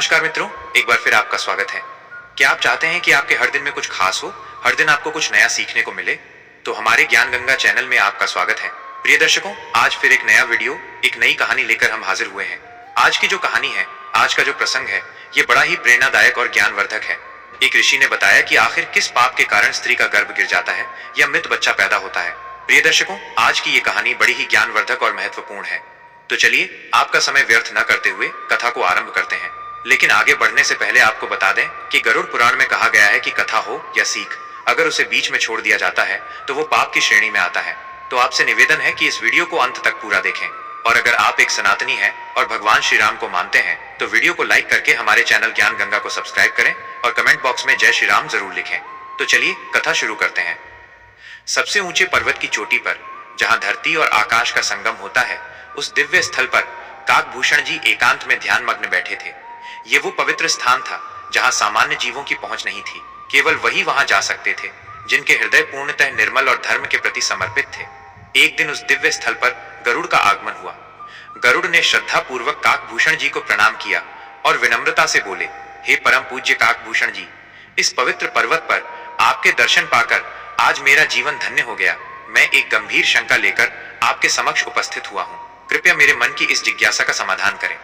नमस्कार मित्रों, एक बार फिर आपका स्वागत है। क्या आप चाहते हैं कि आपके हर दिन में कुछ खास हो, हर दिन आपको कुछ नया सीखने को मिले? तो हमारे ज्ञान गंगा चैनल में आपका स्वागत है। प्रिय दर्शकों, आज फिर एक नया वीडियो, एक नई कहानी लेकर हम हाजिर हुए हैं। आज की जो कहानी है, आज का जो प्रसंग है, ये बड़ा ही प्रेरणादायक और ज्ञानवर्धक है। एक ऋषि ने बताया कि आखिर किस पाप के कारण स्त्री का गर्भ गिर जाता है या मृत बच्चा पैदा होता है। प्रिय दर्शकों, आज की ये कहानी बड़ी ही ज्ञानवर्धक और महत्वपूर्ण है। तो चलिए, आपका समय व्यर्थ न करते हुए कथा को आरंभ करते हैं। लेकिन आगे बढ़ने से पहले आपको बता दें कि गरुड़ पुराण में कहा गया है कि कथा हो या सीख, अगर उसे बीच में छोड़ दिया जाता है तो वो पाप की श्रेणी में आता है। तो आपसे निवेदन है कि इस वीडियो को अंत तक पूरा देखें। और अगर आप एक सनातनी हैं और भगवान श्री राम को मानते हैं तो वीडियो को लाइक करके हमारे चैनल ज्ञान गंगा को सब्सक्राइब करें और कमेंट बॉक्स में जय श्री राम जरूर लिखें। तो चलिए कथा शुरू करते हैं। सबसे ऊंचे पर्वत की चोटी पर, जहां धरती और आकाश का संगम होता है, उस दिव्य स्थल पर काकभूषण जी एकांत में ध्यान मग्न बैठे थे। ये वो पवित्र स्थान था जहां सामान्य जीवों की पहुंच नहीं थी। केवल वही वहां जा सकते थे जिनके हृदय पूर्णतः निर्मल और धर्म के प्रति समर्पित थे। एक दिन उस दिव्य स्थल पर गरुड़ का आगमन हुआ। गरुड़ ने श्रद्धा पूर्वक काकभूषण जी को प्रणाम किया और विनम्रता से बोले, हे परम पूज्य काकभूषण जी, इस पवित्र पर्वत पर आपके दर्शन पाकर आज मेरा जीवन धन्य हो गया। मैं एक गंभीर शंका लेकर आपके समक्ष उपस्थित हुआ हूँ। कृपया मेरे मन की इस जिज्ञासा का समाधान करें।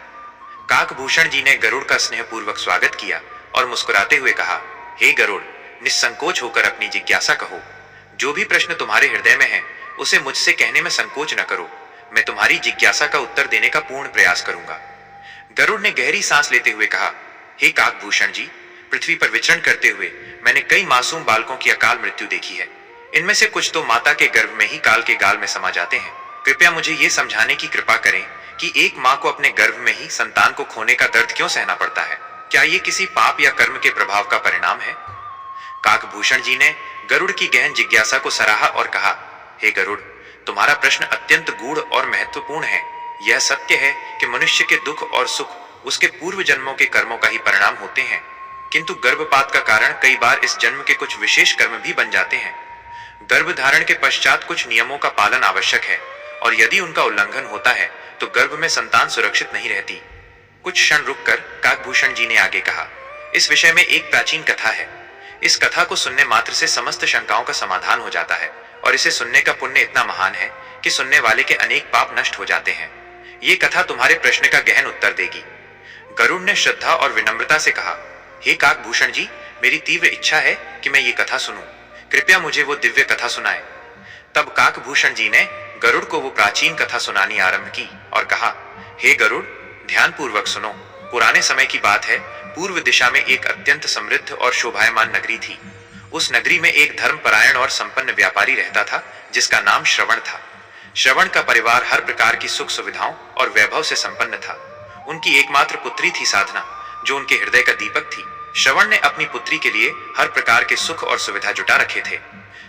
काकभूषण जी ने गरुड़ का स्नेहपूर्वक स्वागत किया और मुस्कुराते हुए कहा, हे गरुड़, निस्संकोच होकर अपनी जिज्ञासा कहो। जो भी प्रश्न तुम्हारे हृदय में है उसे मुझसे कहने में संकोच न करो। मैं तुम्हारी जिज्ञासा का उत्तर देने का पूर्ण प्रयास करूंगा। गरुड़ ने गहरी सांस लेते हुए कहा, हे काकभूषण जी, पृथ्वी पर विचरण करते हुए मैंने कई मासूम बालकों की अकाल मृत्यु देखी है। इनमें से कुछ तो माता के गर्भ में ही काल के गाल में समा जाते हैं। कृपया मुझे ये समझाने की कृपा करें कि एक माँ को अपने गर्भ में ही संतान को खोने का दर्द क्यों सहना पड़ता है? क्या ये किसी पाप या कर्म के प्रभाव का परिणाम है? काकभूषण जी ने गरुड़ की गहन जिज्ञासा को सराहा और कहा, हे गरुड़, तुम्हारा प्रश्न अत्यंत गूढ़ और महत्वपूर्ण है। यह सत्य है कि मनुष्य के दुख और सुख उसके पूर्व जन्मों के कर्मों का ही परिणाम होते हैं, किंतु गर्भपात का कारण कई बार इस जन्म के कुछ विशेष कर्म भी बन जाते हैं। गर्भ धारण के पश्चात कुछ नियमों का पालन आवश्यक है और यदि उनका उल्लंघन होता है तो गर्भ में संतान सुरक्षित नहीं रहती। कुछ क्षण रुककर काकभूषण जी ने आगे कहा, इस विषय में एक प्राचीन कथा है। इस कथा को सुनने मात्र से समस्त शंकाओं का समाधान हो जाता है और इसे सुनने का पुण्य इतना महान है कि सुनने वाले के अनेक पाप नष्ट हो जाते हैं। ये कथा तुम्हारे प्रश्न का गहन उत्तर देगी। गरुड़ ने श्रद्धा और विनम्रता से कहा, हे काकभूषण जी, मेरी तीव्र इच्छा है कि मैं ये कथा सुनूं। कृपया मुझे वो दिव्य कथा सुनाए। तब काकभूषण जी ने गरुड़ को वो प्राचीन कथा सुनानी आरंभ की और कहा, हे गरुड़, ध्यान पूर्वक सुनो। पुराने समय की बात है। पूर्व दिशा में एक अत्यंत समृद्ध और शोभायमान नगरी थी। उस नगरी में एक धर्मपरायण और संपन्न व्यापारी रहता था जिसका नाम श्रवण था। श्रवण का परिवार हर प्रकार की सुख सुविधाओं और वैभव से संपन्न था। उनकी एकमात्र पुत्री थी साधना, जो उनके हृदय का दीपक थी। श्रवण ने अपनी पुत्री के लिए हर प्रकार के सुख और सुविधा जुटा रखे थे।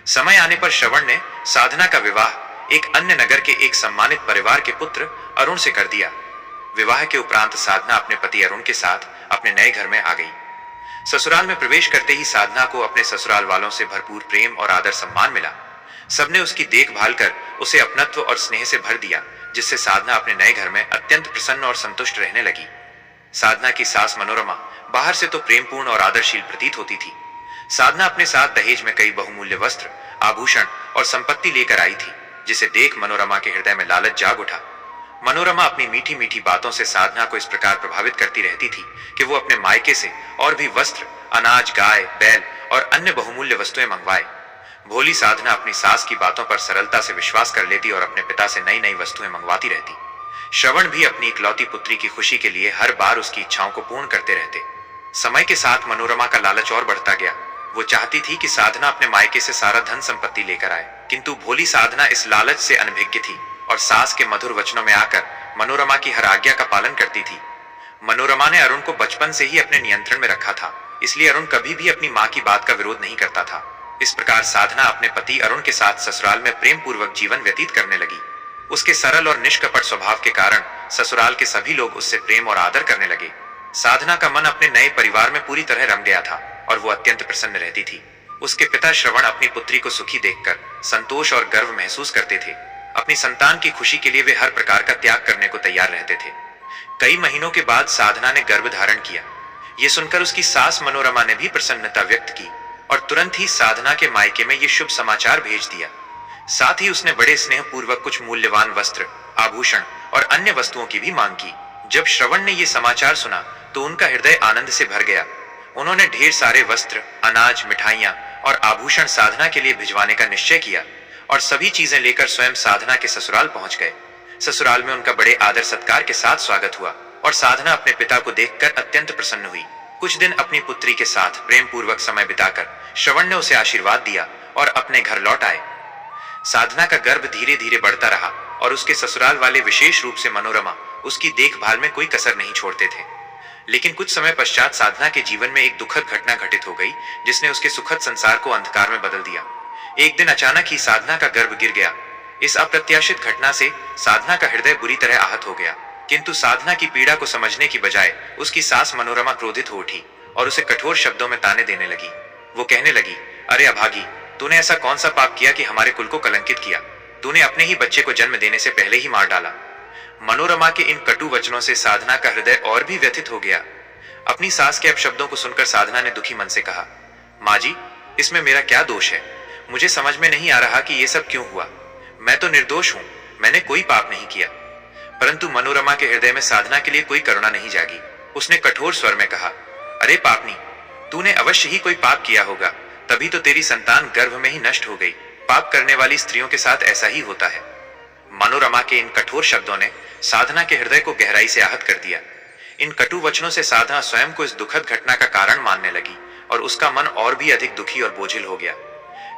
समय आने पर श्रवण ने साधना का विवाह एक अन्य नगर के एक सम्मानित परिवार के पुत्र अरुण से कर दिया। विवाह के उपरांत साधना अपने पति अरुण के साथ अपने नए घर में आ गई। ससुराल में प्रवेश करते ही साधना को अपने ससुराल वालों से भरपूर प्रेम और आदर सम्मान मिला। सबने उसकी देखभाल कर उसे अपनत्व और स्नेह से भर दिया, जिससे साधना अपने नए घर में अत्यंत प्रसन्न और संतुष्ट रहने लगी। साधना की सास मनोरमा बाहर से तो प्रेमपूर्ण और आदरशील प्रतीत होती थी। साधना अपने साथ दहेज में कई बहुमूल्य वस्त्र, आभूषण और संपत्ति लेकर आई थी, जिसे देख मनोरमा के हृदय में लालच जाग उठा। मनोरमा अपनी मीठी मीठी बातों से साधना को इस प्रकार प्रभावित करती रहती थी कि वो अपने मायके से और भी वस्त्र, अनाज, गाय, बैल और अन्य बहुमूल्य वस्तुएं मंगवाए। भोली साधना अपनी सास की बातों पर सरलता से विश्वास कर लेती और अपने पिता से नई नई वस्तुएं मंगवाती रहती। श्रवण भी अपनी इकलौती पुत्री की खुशी के लिए हर बार उसकी इच्छाओं को पूर्ण करते रहते। समय के साथ मनोरमा का लालच और बढ़ता गया। वो चाहती थी कि साधना अपने मायके से सारा धन संपत्ति लेकर आए, किंतु भोली साधना इस लालच से अनभिज्ञ थी और सास के मधुर वचनों में आकर मनोरमा की हर आज्ञा का पालन करती थी। मनोरमा ने अरुण को बचपन से ही अपने नियंत्रण में रखा था, इसलिए अरुण कभी भी अपनी माँ की बात का विरोध नहीं करता था। इस प्रकार साधना अपने पति अरुण के साथ ससुराल में प्रेम पूर्वक जीवन व्यतीत करने लगी। उसके सरल और निष्कपट स्वभाव के कारण ससुराल के सभी लोग उससे प्रेम और आदर करने लगे। साधना का मन अपने नए परिवार में पूरी तरह रम गया था और वो अत्यंत प्रसन्न रहती थी। उसके पिता श्रवण अपनी पुत्री को सुखी देखकर संतोष और गर्व महसूस करते थे। अपनी संतान की खुशी के लिए वे हर प्रकार का त्याग करने को तैयार रहते थे। कई महीनों के बाद साधना ने गर्भ धारण किया ये सुनकर उसकी सास मनोरमा ने भी प्रसन्नता व्यक्त की और तुरंत ही साधना के मायके में ये शुभ समाचार भेज दिया। साथ ही उसने बड़े स्नेहपूर्वक कुछ मूल्यवान वस्त्र, आभूषण और अन्य वस्तुओं की भी मांग की। जब श्रवण ने यह समाचार सुना तो उनका हृदय आनंद से भर गया। उन्होंने ढेर सारे वस्त्र, अनाज, मिठाइयां और आभूषण साधना के लिए भिजवाने का निश्चय किया और सभी चीजें लेकर स्वयं साधना के ससुराल पहुंच गए। ससुराल में उनका बड़े आदर सत्कार के साथ स्वागत हुआ और साधना अपने पिता को देखकर अत्यंत प्रसन्न हुई। कुछ दिन अपनी पुत्री के साथ प्रेम पूर्वक समय बिताकर श्रवण ने उसे आशीर्वाद दिया और अपने घर लौट आए। साधना का गर्भ धीरे धीरे बढ़ता रहा और उसके ससुराल वाले विशेष रूप से मनोरमा उसकी देखभाल में कोई कसर नहीं छोड़ते थे। लेकिन कुछ समय पश्चात साधना के जीवन में एक दुखद घटना घटित हो गई जिसने उसके सुखद संसार को अंधकार में बदल दिया। एक दिन अचानक ही साधना का गर्भ गिर गया। इस अप्रत्याशित घटना से साधना का हृदय बुरी तरह आहत हो गया, किंतु साधना की पीड़ा को समझने की बजाय उसकी सास मनोरमा क्रोधित हो उठी और उसे कठोर शब्दों में ताने देने लगी। वो कहने लगी, अरे अभागी, तूने ऐसा कौन सा पाप किया कि हमारे कुल को कलंकित किया? तूने अपने ही बच्चे को जन्म देने से पहले ही मार डाला। मनोरमा के इन कटु वचनों से साधना का हृदय और भी व्यथित हो गया। अपनी सास के अपशब्दों को सुनकर साधना ने दुखी मन से कहा, माँ जी, इसमें मेरा क्या दोष है? मुझे समझ में नहीं आ रहा कि ये सब क्यों हुआ। मैं तो निर्दोष हूं, मैंने कोई पाप नहीं किया। परंतु मनोरमा के हृदय में साधना के लिए कोई करुणा नहीं जागी। उसने कठोर स्वर में कहा, अरे पापनी, तूने अवश्य ही कोई पाप किया होगा, तभी तो तेरी संतान गर्भ में ही नष्ट हो गई। पाप करने वाली स्त्रियों के साथ ऐसा ही होता है। मनोरमा के इन कठोर शब्दों ने साधना के हृदय को गहराई से आहत कर दिया। इन कटु वचनों से साधना स्वयं को इस दुखद घटना का कारण मानने लगी और उसका मन और भी अधिक दुखी और बोझिल हो गया।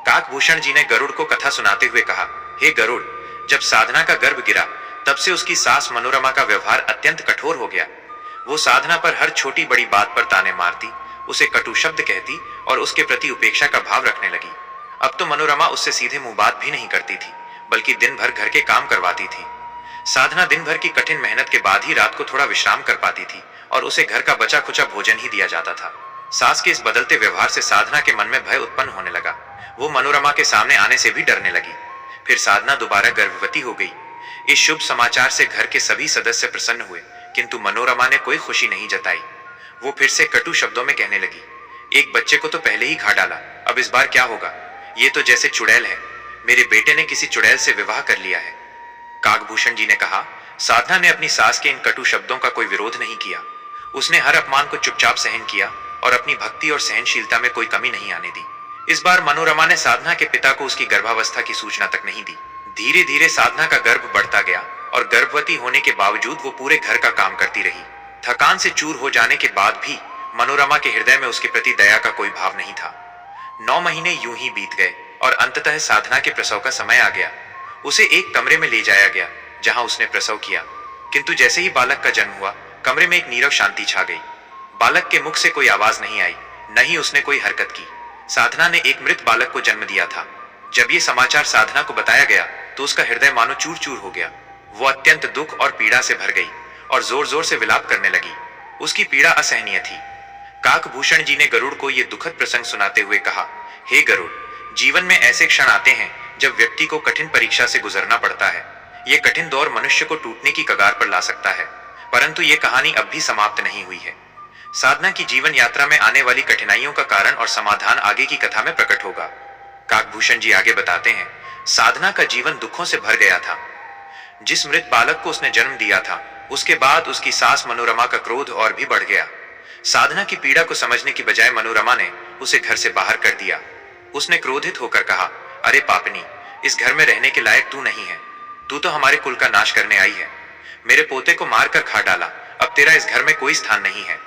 काकभूषण जी ने गरुड़ को कथा सुनाते हुए कहा, हे गरुड़, जब साधना का गर्भ गिरा तब से उसकी सास मनोरमा का व्यवहार अत्यंत कठोर हो गया। वो साधना पर हर छोटी बड़ी बात पर ताने मारती, उसे कटु शब्द कहती और उसके प्रति उपेक्षा का भाव रखने लगी। अब तो मनोरमा उससे सीधे मुंह बात भी नहीं करती थी, बल्कि दिन भर घर के काम करवाती थी। साधना दिन भर की कठिन मेहनत के बाद ही रात को थोड़ा विश्राम कर पाती थी और उसे घर का बचा खुचा भोजन ही दिया जाता था। सास के इस बदलते व्यवहार से साधना के मन में भय उत्पन्न होने लगा। वो मनोरमा के सामने आने से भी डरने लगी। फिर साधना दोबारा गर्भवती हो गई। इस शुभ समाचार से घर के सभी सदस्य प्रसन्न हुए, किंतु मनोरमा ने कोई खुशी नहीं जताई। वो फिर से कटु शब्दों में कहने लगी, एक बच्चे को तो पहले ही खा डाला, अब इस बार क्या होगा? ये तो जैसे चुड़ैल है। मेरे बेटे ने किसी चुड़ैल से विवाह कर लिया है। काकभूषण जी ने कहा, साधना ने अपनी सास के इन कटु शब्दों का कोई विरोध नहीं किया। उसने हर अपमान को चुपचाप सहन किया और अपनी भक्ति और सहनशीलता में कोई कमी नहीं आने दी। इस बार मनोरमा ने साधना के पिता को उसकी गर्भावस्था की सूचना तक नहीं दी। धीरे धीरे साधना का गर्भ बढ़ता गया और गर्भवती होने के बावजूद वो पूरे घर का काम करती रही। थकान से चूर हो जाने के बाद भी मनोरमा के हृदय में उसके प्रति दया का कोई भाव नहीं था। 9 महीने यूं ही बीत गए और अंततः साधना के प्रसव का समय आ गया। उसे एक कमरे में ले जाया गया जहां उसने प्रसव किया, किंतु जैसे ही बालक का जन्म हुआ, कमरे में एक नीरव शांति छा गई। बालक के मुख से कोई आवाज नहीं आई, न ही उसने कोई हरकत की। साधना ने एक मृत बालक को जन्म दिया था। जब ये समाचार साधना को बताया गया तो उसका हृदय मानो चूर चूर हो गया। वो अत्यंत दुख और पीड़ा से भर गई और जोर जोर से विलाप करने लगी। उसकी पीड़ा असहनीय थी। काकभूषण जी ने गरुड़ को यह दुखद प्रसंग सुनाते हुए कहा, हे गरुड़, जीवन में ऐसे क्षण आते हैं जब व्यक्ति को कठिन परीक्षा से गुजरना पड़ता है। ये कठिन दौर मनुष्य को टूटने की कगार पर ला सकता है, परंतु ये कहानी अब भी समाप्त नहीं हुई है। साधना की जीवन यात्रा में आने वाली कठिनाइयों का कारण और समाधान आगे की कथा में प्रकट होगा। काकभूषण जी आगे बताते हैं, साधना का जीवन दुखों से भर गया था। जिस मृत बालक को उसने जन्म दिया था, उसके बाद उसकी सास मनोरमा का क्रोध और भी बढ़ गया। साधना की पीड़ा को समझने की बजाय मनोरमा ने उसे घर से बाहर कर दिया। उसने क्रोधित होकर कहा, अरे पापनी, इस घर में रहने के लायक तू नहीं है। तू तो हमारे कुल का नाश करने आई है। मेरे पोते को मारकर खा डाला, अब तेरा इस घर में कोई स्थान नहीं है।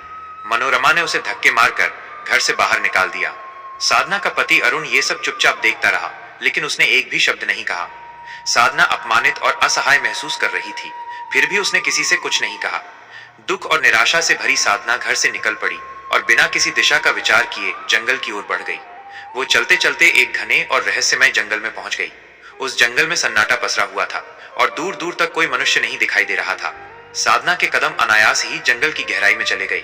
मनोरमा ने उसे धक्के मारकर घर से बाहर निकाल दिया। साधना का पति अरुण ये सब चुपचाप देखता रहा, लेकिन उसने एक भी शब्द नहीं कहा। साधना अपमानित और असहाय महसूस कर रही थी, फिर भी उसने किसी से कुछ नहीं कहा। दुख और निराशा से भरी साधना घर से निकल पड़ी और बिना किसी दिशा का विचार किए जंगल की ओर बढ़ गई। वो चलते चलते एक घने और रहस्यमय जंगल में पहुंच गई। उस जंगल में सन्नाटा पसरा हुआ था और दूर दूर तक कोई मनुष्य नहीं दिखाई दे रहा था। साधना के कदम अनायास ही जंगल की गहराई में चले गई।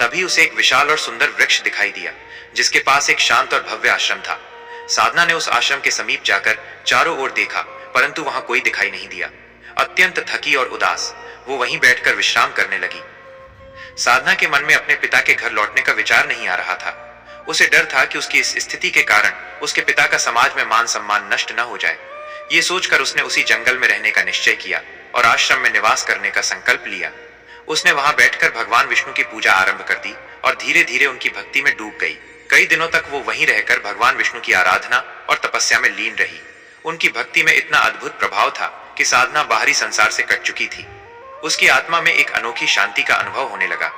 तभी उसे एक विशाल और सुंदर वृक्ष दिखाई दिया, जिसके पास एक शांत और भव्य आश्रम था। साधना ने उस आश्रम के समीप जाकर चारों ओर देखा, परंतु वहां कोई दिखाई नहीं दिया। अत्यंत थकी और उदास वो वहीं बैठकर विश्राम करने लगी। साधना के मन में अपने पिता के घर लौटने का विचार नहीं आ रहा था। उसे डर था कि उसकी इस स्थिति के कारण उसके पिता का समाज में मान सम्मान नष्ट न हो जाए। ये सोचकर उसने उसी जंगल में रहने का निश्चय किया और आश्रम में निवास करने का संकल्प लिया। उसने वहां बैठकर भगवान विष्णु की पूजा आरंभ कर दी और धीरे धीरे उनकी भक्ति में डूब गई। कई दिनों तक वो वहीं रहकर भगवान विष्णु की आराधना और तपस्या में लीन रही। उनकी भक्ति में इतना अद्भुत प्रभाव था कि साधना बाहरी संसार से कट चुकी थी। उसकी आत्मा में एक अनोखी शांति का अनुभव होने लगा।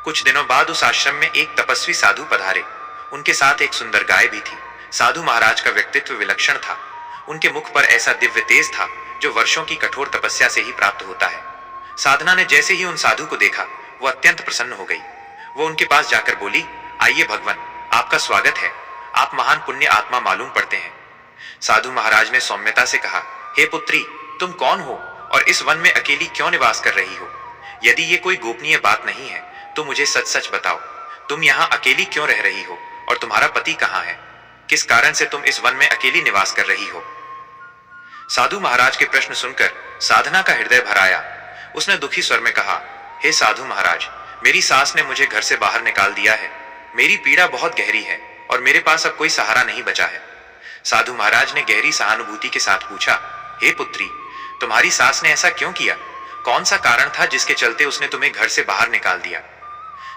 कुछ दिनों बाद उस आश्रम में एक तपस्वी साधु पधारे। उनके साथ एक सुंदर गाय भी थी। साधु महाराज का व्यक्तित्व विलक्षण था। उनके मुख पर ऐसा दिव्य तेज था जो वर्षों की कठोर तपस्या से ही प्राप्त होता है। साधना ने जैसे ही उन साधु को देखा, वो अत्यंत प्रसन्न हो गई। वो उनके पास जाकर बोली, आइए भगवान, आपका स्वागत है। आप महान पुण्य आत्मा मालूम पड़ते हैं। साधु महाराज ने सौम्यता से कहा, हे पुत्री, तुम कौन हो और इस वन में अकेली क्यों निवास कर रही हो? यदि ये कोई गोपनीय बात नहीं है तो मुझे सच सच बताओ, तुम यहाँ अकेली क्यों रह रही हो और तुम्हारा पति कहाँ है? किस कारण से तुम इस वन में अकेली निवास कर रही हो? साधु महाराज के प्रश्न सुनकर साधना का हृदय भर आया। उसने दुखी स्वर में कहा, हे साधु महाराज, मेरी सास ने मुझे घर से बाहर निकाल दिया है। मेरी पीड़ा बहुत गहरी है और मेरे पास अब कोई सहारा नहीं बचा है। साधु महाराज ने गहरी सहानुभूति के साथ पूछा, हे पुत्री, तुम्हारी सास ने ऐसा क्यों किया? कौन सा कारण था जिसके चलते उसने तुम्हें घर से बाहर निकाल दिया?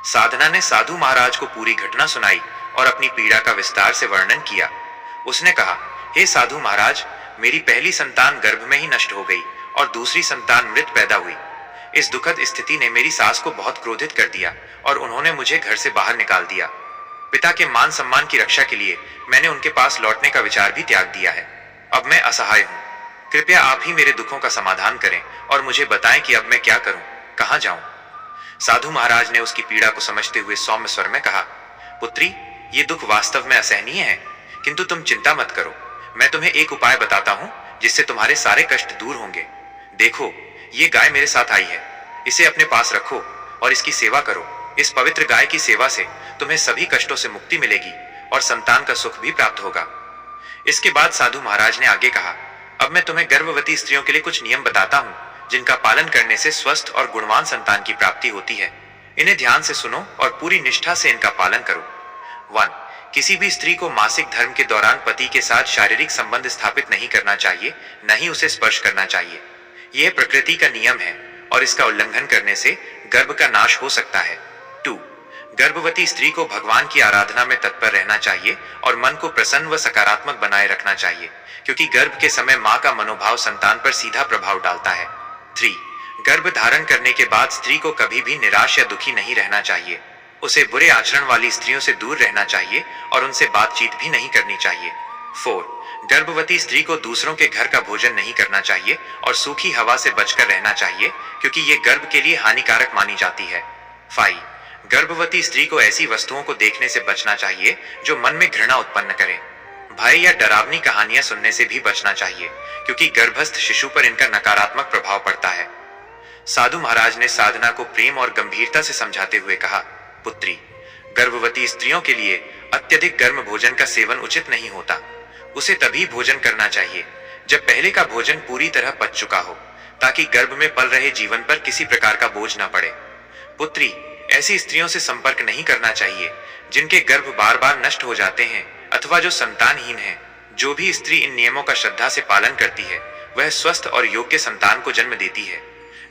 साधना ने साधु महाराज को पूरी घटना सुनाई और अपनी पीड़ा का विस्तार से वर्णन किया। उसने कहा, हे साधु महाराज, मेरी पहली संतान गर्भ में ही नष्ट हो गई और दूसरी संतान मृत पैदा हुई। इस दुखद स्थिति ने मेरी सास को बहुत क्रोधित कर दिया और उन्होंने मुझे घर से बाहर निकाल दिया। पिता के मान सम्मान की रक्षा के लिए मैंने उनके पास लौटने का विचार भी त्याग दिया है। अब मैं असहाय हूँ। कृपया आप ही मेरे दुखों का समाधान करें और मुझे बताएं कि अब मैं क्या करूं, कहां जाऊं। साधु महाराज ने उसकी पीड़ा को समझते हुए सौम्य स्वर में कहा, पुत्री, ये दुख वास्तव में असहनीय है, किंतु तुम चिंता मत करो। मैं तुम्हें एक उपाय बताता हूं जिससे तुम्हारे सारे कष्ट दूर होंगे। देखो, ये गाय मेरे साथ आई है। इसे अपने पास रखो और इसकी सेवा करो। इस पवित्र गाय की सेवा से तुम्हें सभी कष्टों से मुक्ति मिलेगी और संतान का सुख भी प्राप्त होगा। इसके बाद साधु महाराज ने आगे कहा, अब मैं तुम्हें गर्भवती स्त्रियों के लिए कुछ नियम बताता हूं जिनका पालन करने से स्वस्थ और गुणवान संतान की प्राप्ति होती है। इन्हें ध्यान से सुनो और पूरी निष्ठा से इनका पालन करो। 1. किसी भी स्त्री को मासिक धर्म के दौरान पति के साथ शारीरिक संबंध स्थापित नहीं करना चाहिए, न ही उसे स्पर्श करना चाहिए। यह प्रकृति का नियम है और इसका उल्लंघन करने से गर्भ का नाश हो सकता है। 2. गर्भवती स्त्री को भगवान की आराधना में तत्पर रहना चाहिए और मन को प्रसन्न व सकारात्मक बनाए रखना चाहिए, क्योंकि गर्भ के समय मां का मनोभाव संतान पर सीधा प्रभाव डालता है। 3. गर्भ धारण करने के बाद स्त्री को कभी भी निराश या दुखी नहीं रहना चाहिए। उसे बुरे आचरण वाली स्त्रियों से दूर रहना चाहिए और उनसे बातचीत भी नहीं करनी चाहिए। 4. गर्भवती स्त्री को दूसरों के घर का भोजन नहीं करना चाहिए और सूखी हवा से बचकर रहना चाहिए, क्योंकि ये गर्भ के लिए हानिकारक मानी जाती है। 5. गर्भवती स्त्री को ऐसी वस्तुओं को देखने से बचना चाहिए जो मन में घृणा उत्पन्न करें। भय या डरावनी कहानियां सुनने से भी बचना चाहिए, क्योंकि गर्भस्थ शिशु पर इनका नकारात्मक प्रभाव पड़ता है। साधु महाराज ने साधना को प्रेम और गंभीरता से समझाते हुए कहा, पुत्री, गर्भवती स्त्रियों के लिए अत्यधिक गर्म भोजन का सेवन उचित नहीं होता। उसे तभी भोजन करना चाहिए जब पहले का भोजन पूरी तरह पच चुका हो, ताकि गर्भ में पल रहे जीवन पर किसी प्रकार का बोझ न पड़े। पुत्री, ऐसी स्त्रियों से संपर्क नहीं करना चाहिए जिनके गर्भ बार बार नष्ट हो जाते हैं अथवा जो संतानहीन है। जो भी स्त्री इन नियमों का श्रद्धा से पालन करती है वह स्वस्थ और योग्य संतान को जन्म देती है,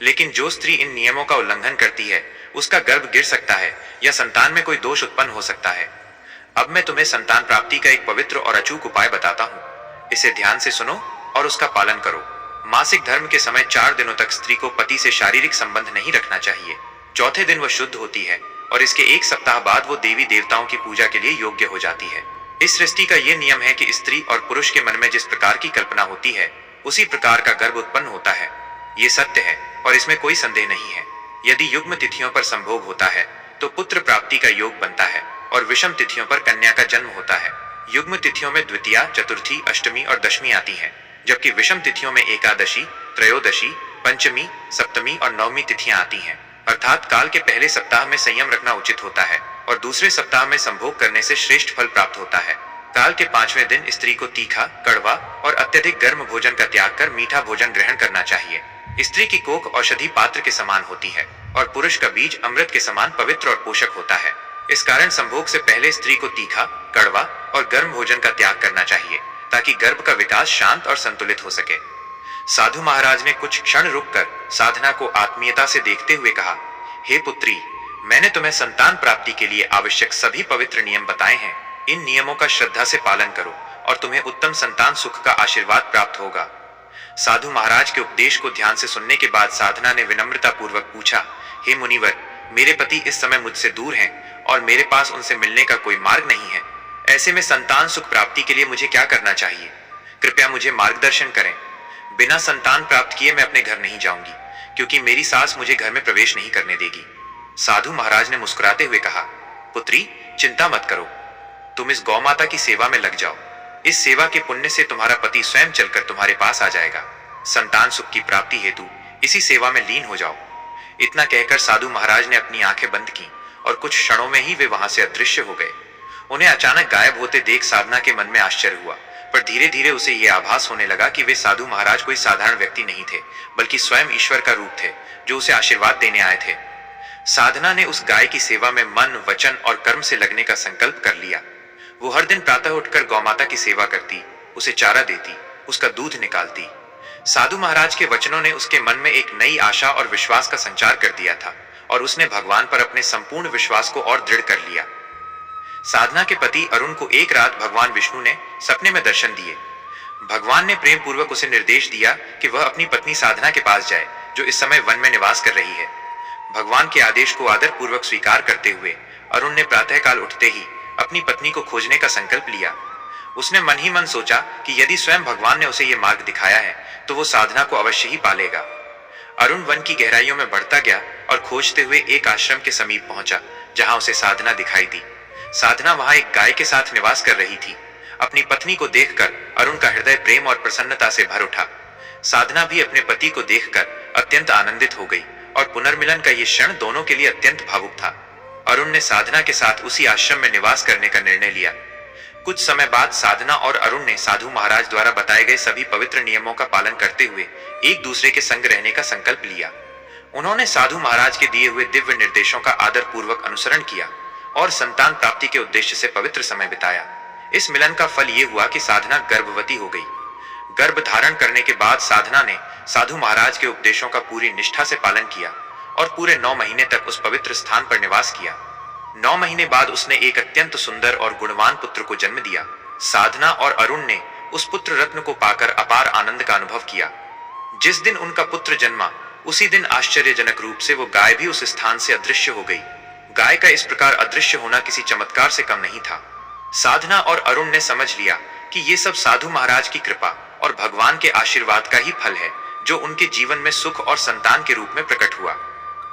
लेकिन जो स्त्री इन नियमों का उल्लंघन करती है उसका गर्भ गिर सकता है या संतान में कोई दोष उत्पन्न हो सकता है। अब मैं तुम्हें संतान प्राप्ति का एक पवित्र और अचूक उपाय बताता हूँ। इसे ध्यान से सुनो और उसका पालन करो। मासिक धर्म के समय 4 दिनों तक स्त्री को पति से शारीरिक संबंध नहीं रखना चाहिए। चौथे दिन वह शुद्ध होती है और इसके 1 सप्ताह बाद वो देवी देवताओं की पूजा के लिए योग्य हो जाती है। इस सृष्टि का ये नियम है कि स्त्री और पुरुष के मन में जिस प्रकार की कल्पना होती है उसी प्रकार का गर्भ उत्पन्न होता है। ये सत्य है और इसमें कोई संदेह नहीं है। यदि युग्म तिथियों पर संभोग होता है तो पुत्र प्राप्ति का योग बनता है और विषम तिथियों पर कन्या का जन्म होता है। युग्म तिथियों में द्वितीया, चतुर्थी, अष्टमी और दशमी आती हैं, जबकि विषम तिथियों में एकादशी, त्रयोदशी, पंचमी, सप्तमी और नवमी तिथियां आती हैं। अर्थात काल के पहले सप्ताह में संयम रखना उचित होता है और दूसरे सप्ताह में संभोग करने से श्रेष्ठ फल प्राप्त होता है। काल के 5वें दिन स्त्री को तीखा, कड़वा और अत्यधिक गर्म भोजन का त्याग कर मीठा भोजन ग्रहण करना चाहिए। स्त्री की कोख औषधि पात्र के समान होती है और पुरुष का बीज अमृत के समान पवित्र और पोषक होता है। इस कारण संभोग से पहले स्त्री को तीखा, कड़वा और गर्म भोजन का त्याग करना चाहिए ताकि गर्भ का विकास शांत और संतुलित हो सके। साधु महाराज ने कुछ क्षण रुककर साधना को आत्मीयता से देखते हुए कहा, हे पुत्री, मैंने तुम्हें संतान प्राप्ति के लिए आवश्यक सभी पवित्र नियम बताए हैं। इन नियमों का श्रद्धा से पालन करो और तुम्हें उत्तम संतान सुख का आशीर्वाद प्राप्त होगा। साधु महाराज के उपदेश को ध्यान से सुनने के बाद साधना ने विनम्रता पूर्वक पूछा, हे मुनिवर, मेरे पति इस समय मुझसे दूर हैं और मेरे पास उनसे मिलने का कोई मार्ग नहीं है। ऐसे में संतान सुख प्राप्ति के लिए मुझे क्या करना चाहिए? कृपया मुझे मार्गदर्शन करें। बिना संतान प्राप्त किए मैं अपने घर नहीं जाऊंगी, क्योंकि मेरी सास मुझे घर में प्रवेश नहीं करने देगी। साधु महाराज ने मुस्कुराते हुए कहा, पुत्री, चिंता मत करो, तुम इस गौ माता की सेवा में लग जाओ। इस सेवा के पुण्य से तुम्हारा पति स्वयं चलकर तुम्हारे पास आ जाएगा। संतान सुख की प्राप्ति हेतु इसी सेवा में लीन हो जाओ। इतना कहकर साधु महाराज ने अपनी आंखें बंद की और कुछ क्षणों में ही वे वहां से अदृश्य हो गए। उन्हें अचानक गायब होते देख साधना के मन में आश्चर्य हुआ, पर धीरे धीरे उसे यह आभास होने लगा कि वे साधु महाराज कोई साधारण व्यक्ति नहीं थे, बल्कि स्वयं ईश्वर का रूप थे जो उसे आशीर्वाद देने आए थे। साधना ने उस गाय की सेवा में मन, वचन और कर्म से लगने का संकल्प कर लिया। वो हर दिन प्रातः उठकर गौमाता की सेवा करती, उसे चारा देती, उसका दूध निकालती। साधु महाराज के वचनों ने उसके मन में एक नई आशा और विश्वास का संचार कर दिया था और उसने भगवान पर अपने संपूर्ण विश्वास को और दृढ़ कर लिया। साधना के पति अरुण को एक रात भगवान विष्णु ने सपने में दर्शन दिए। भगवान ने प्रेम पूर्वक उसे निर्देश दिया कि वह अपनी पत्नी साधना के पास जाए, जो इस समय वन में निवास कर रही है। भगवान के आदेश को आदर पूर्वक स्वीकार करते हुए अरुण ने प्रातःकाल उठते ही अपनी पत्नी को खोजने का संकल्प लिया। उसने मन ही मन सोचा कि यदि स्वयं भगवान ने उसे यह मार्ग दिखाया है तो वो साधना को अवश्य ही पालेगा। अरुण वन की गहराइयों में बढ़ता गया और खोजते हुए एक आश्रम के समीप पहुंचा, जहां उसे साधना दिखाई दी। साधना वहां एक गाय के साथ निवास कर रही थी। अपनी पत्नी को देखकर अरुण का हृदय प्रेम और प्रसन्नता से भर उठा। साधना भी अपने पति को देखकर अत्यंत आनंदित हो गई और पुनर्मिलन का ये क्षण दोनों के लिए अत्यंत भावुक था। अरुण ने साधना के साथ उसी आश्रम में निवास करने का निर्णय लिया। कुछ समय बाद साधना और अरुण ने साधु महाराज द्वारा बताए गए सभी पवित्र नियमों का पालन करते हुए एक दूसरे के संग रहने का संकल्प लिया। उन्होंने साधु महाराज के दिए हुए दिव्य निर्देशों का आदर पूर्वक अनुसरण किया और संतान प्राप्ति के उद्देश्य से पवित्र समय बिताया। इस मिलन का फल ये हुआ कि साधना गर्भवती हो गई। गर्भ धारण करने के बाद साधना ने साधु महाराज के उपदेशों का पूरी निष्ठा से पालन किया और पूरे 9 महीने तक उस पवित्र स्थान पर निवास किया। 9 महीने बाद उसने एक अत्यंत सुंदर और गुणवान पुत्र को जन्म दिया। साधना और अरुण ने उस पुत्र रत्न को पाकर अपार आनंद का अनुभव किया। जिस दिन उनका पुत्र जन्मा, उसी दिन आश्चर्यजनक रूप से वो गाय भी उस स्थान से अदृश्य हो गई। गाय का इस प्रकार अदृश्य होना किसी चमत्कार से कम नहीं था। साधना और अरुण ने समझ लिया कि ये सब साधु महाराज की कृपा और भगवान के आशीर्वाद का ही फल है, जो उनके जीवन में सुख और संतान के रूप में प्रकट हुआ।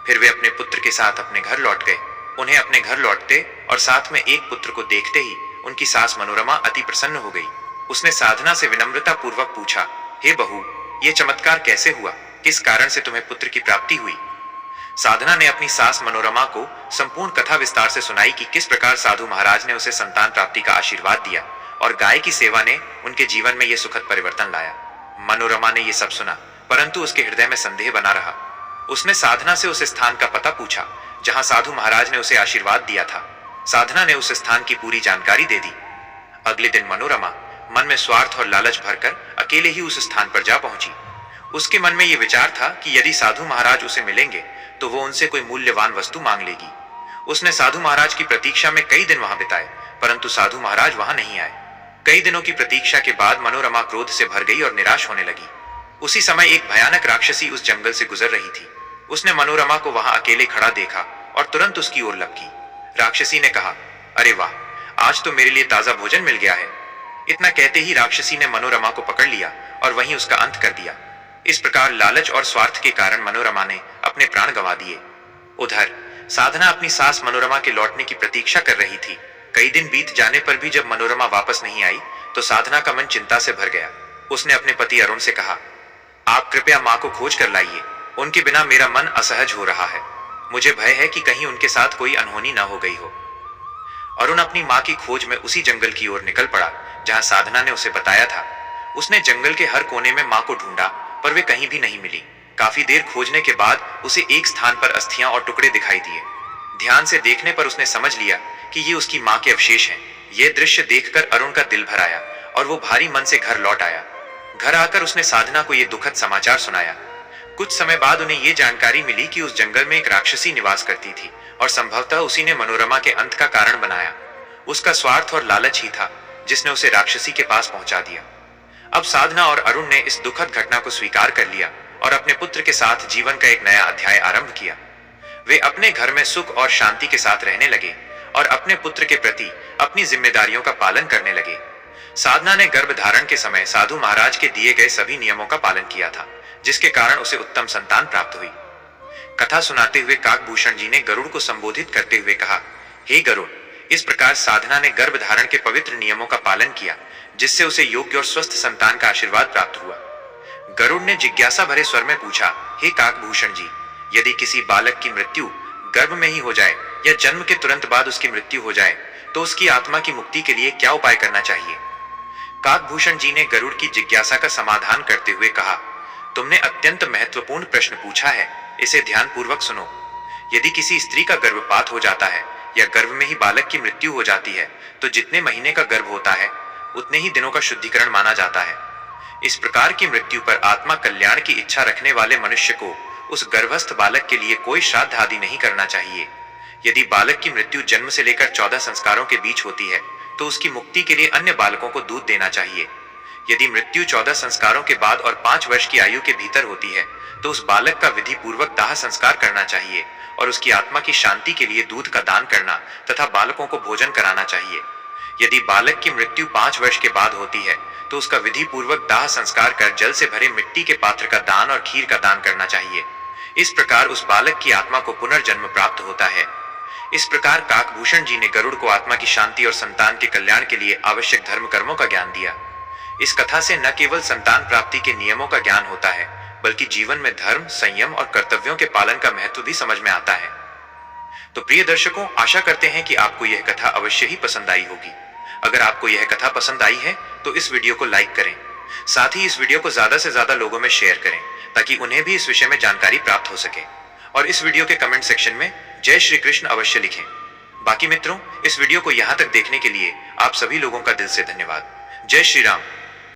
फिर वे अपने पुत्र के साथ अपने घर लौट गए। उन्हें अपने घर लौटते और साथ में एक पुत्र को देखते ही उनकी सास मनोरमा अति प्रसन्न हो गई। उसने साधना से विनम्रता पूर्वक पूछा, हे बहू, ये चमत्कार कैसे हुआ? किस कारण से तुम्हें पुत्र की प्राप्ति हुई? साधना ने अपनी सास मनोरमा को संपूर्ण कथा विस्तार से सुनाई कि किस प्रकार साधु महाराज ने उसे संतान प्राप्ति का आशीर्वाद दिया और गाय की सेवा ने उनके जीवन में यह सुखद परिवर्तन लाया। मनोरमा ने यह सब सुना, परंतु उसके हृदय में संदेह बना रहा। उसने साधना से उस स्थान का पता पूछा जहां साधु महाराज ने उसे आशीर्वाद दिया था। साधना ने उस स्थान की पूरी जानकारी दे दी। अगले दिन मनोरमा मन में स्वार्थ और लालच भरकर अकेले ही उस स्थान पर जा पहुंची। उसके मन में यह विचार था कि यदि साधु महाराज उसे मिलेंगे तो वो उनसे कोई मूल्यवान वस्तु मांग लेगी। उसने साधु महाराज की प्रतीक्षा में कई दिन वहां बिताए, परंतु साधु महाराज वहां नहीं आए। कई दिनों की प्रतीक्षा के बाद मनोरमा क्रोध से भर गई और निराश होने लगी। उसी समय एक भयानक राक्षसी उस जंगल से गुजर रही थी। उसने मनोरमा को वहां अकेले खड़ा देखा और तुरंत उसकी ओर लपकी। राक्षसी ने कहा, अरे वाह, आज तो मेरे लिए ताजा भोजन मिल गया है। इतना कहते ही राक्षसी ने मनोरमा को पकड़ लिया और वहीं उसका अंत कर दिया। इस प्रकार लालच और स्वार्थ के कारण मनोरमा ने अपने प्राण गंवा दिए। उधर साधना अपनी सास मनोरमा के लौटने की प्रतीक्षा कर रही थी। कई दिन बीत जाने पर भी जब मनोरमा वापस नहीं आई तो साधना का मन चिंता से भर गया। उसने अपने पति अरुण से कहा, आप कृपया माँ को खोज कर लाइए, उनके बिना मेरा मन असहज हो रहा है। मुझे भय है कि कहीं उनके साथ कोई अनहोनी न हो गई हो। अरुण अपनी माँ की खोज में उसी जंगल की ओर निकल पड़ा जहां साधना ने उसे बताया था। उसने जंगल के हर कोने में माँ को ढूंढा, पर वे कहीं भी नहीं मिली। काफी देर खोजने के बाद उसे एक स्थान पर अस्थियां और टुकड़े दिखाई दिए। ध्यान से देखने पर उसने समझ लिया कि ये उसकी मां के अवशेष हैं। यह दृश्य देखकर अरुण का दिल भर आया और वो भारी मन से घर लौट आया। घर आकर उसने साधना को यह दुखद समाचार सुनाया। कुछ समय बाद उन्हें यह जानकारी मिली कि उस जंगल में एक राक्षसी निवास करती थी और संभवतः उसी ने मनोरमा के अंत का कारण बनाया। उसका स्वार्थ और लालच ही था जिसने उसे राक्षसी के पास पहुंचा दिया। अब साधना और अरुण ने इस दुखद घटना को स्वीकार कर लिया और अपने पुत्र के साथ जीवन का एक नया अध्याय आरंभ किया। वे अपने घर में सुख और शांति के साथ रहने लगे और अपने पुत्र के प्रति अपनी जिम्मेदारियों का पालन करने लगे। साधना ने गर्भ धारण के समय साधु महाराज के दिए गए सभी नियमों का पालन किया था, जिसके कारण उसे उत्तम संतान प्राप्त हुई। कथा सुनाते हुए काकभूषण जी ने गरुड़ को संबोधित करते हुए कहा, हे गरुड़, इस प्रकार साधना ने गर्भ धारण के पवित्र नियमों का पालन किया, जिससे उसे योग्य और स्वस्थ संतान का आशीर्वाद प्राप्त हुआ। गरुड़ ने जिज्ञासा भरे स्वर में पूछा, हे काकभूषण जी, यदि किसी बालक की मृत्यु गर्भ में ही हो जाए या जन्म के तुरंत बाद उसकी मृत्यु हो जाए तो उसकी आत्मा की मुक्ति के लिए क्या उपाय करना चाहिए? काकभूषण जी ने गरुड़ की जिज्ञासा का समाधान करते हुए कहा, तुमने अत्यंत महत्वपूर्ण प्रश्न पूछा है, इसे ध्यानपूर्वक सुनो। यदि किसी स्त्री का गर्भपात हो जाता है या गर्भ में ही बालक की मृत्यु हो जाती है तो जितने महीने का गर्भ होता है उतने ही दिनों का शुद्धिकरण माना जाता है। इस प्रकार की मृत्यु पर आत्मा कल्याण की इच्छा रखने वाले मनुष्य को उस गर्भस्थ बालक के लिए कोई श्राद्ध आदि नहीं करना चाहिए। यदि बालक की मृत्यु जन्म से लेकर 14 संस्कारों के बीच होती है तो उसकी मुक्ति के लिए अन्य बालकों को दूध देना चाहिए। यदि मृत्यु 14 संस्कारों के बाद और 5 वर्ष की आयु के भीतर होती है तो उस बालक का विधि पूर्वक दाह संस्कार करना चाहिए और उसकी आत्मा की शांति के लिए दूध का दान करना तथा बालकों को भोजन कराना चाहिए। यदि बालक की मृत्यु 5 वर्ष के बाद होती है तो उसका विधि पूर्वक दाह संस्कार कर जल से भरे मिट्टी के पात्र का दान और खीर का दान करना चाहिए। इस प्रकार उस बालक की आत्मा को पुनर्जन्म प्राप्त होता है। इस प्रकार काकभूषण जी ने गरुड़ को आत्मा की शांति और संतान के कल्याण के लिए आवश्यक धर्म कर्मों का ज्ञान दिया। इस कथा से न केवल संतान प्राप्ति के नियमों का ज्ञान होता है बल्कि जीवन में धर्म, संयम और कर्तव्यों के पालन का महत्व भी समझ में आता है। तो प्रिय दर्शकों, आशा करते हैं कि आपको यह कथा अवश्य ही पसंद आई होगी। अगर आपको यह कथा पसंद आई है तो इस वीडियो को लाइक करें, साथ ही इस वीडियो को ज्यादा से ज्यादा लोगों में शेयर करें ताकि उन्हें भी इस विषय में जानकारी प्राप्त हो सके। और इस वीडियो के कमेंट सेक्शन में जय श्री कृष्ण अवश्य लिखें। बाकी मित्रों, इस वीडियो को यहाँ तक देखने के लिए आप सभी लोगों का दिल से धन्यवाद। जय श्री राम।